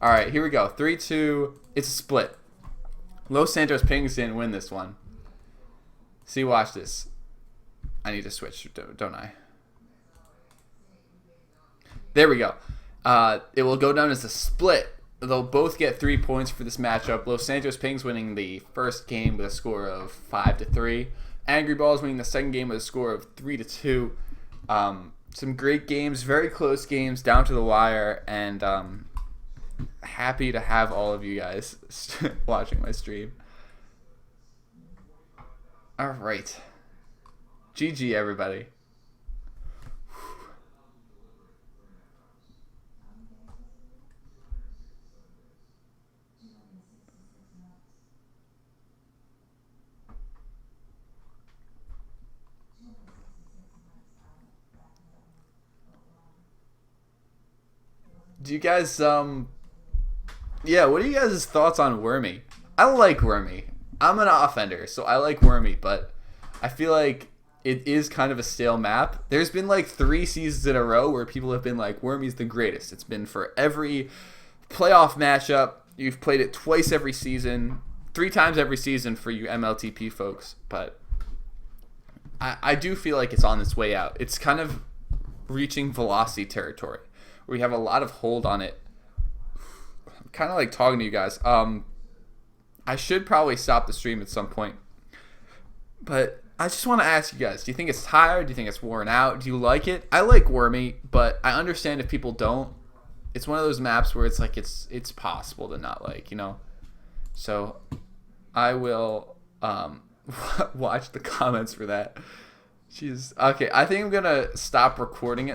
[SPEAKER 1] All right, here we go. 3, 2. It's a split. Los Santos Pings didn't win this one. See, watch this. I need to switch, don't I? There we go. It will go down as a split. They'll both get 3 points for this matchup. Los Santos Pings winning the first game with a score of 5 to 3. Angry Balls winning the second game with a score of 3 to 2. Some great games, very close games, down to the wire, and happy to have all of you guys watching my stream. All right. GG, everybody. Do you guys, yeah, what are you guys' thoughts on Wormy? I like Wormy. I'm an offender, so I like Wormy, but I feel like it is kind of a stale map. There's been like 3 seasons in a row where people have been like, Wormy's the greatest. It's been for every playoff matchup. You've played it twice every season, 3 times every season for you MLTP folks. But I do feel like it's on its way out. It's kind of reaching velocity territory. We have a lot of hold on it. I'm kind of like talking to you guys. I should probably stop the stream at some point. But I just want to ask you guys, do you think it's tired? Do you think it's worn out? Do you like it? I like Wormy, but I understand if people don't. It's one of those maps where it's like it's possible to not like, you know. So I will watch the comments for that. Jeez. Okay, I think I'm going to stop recording it.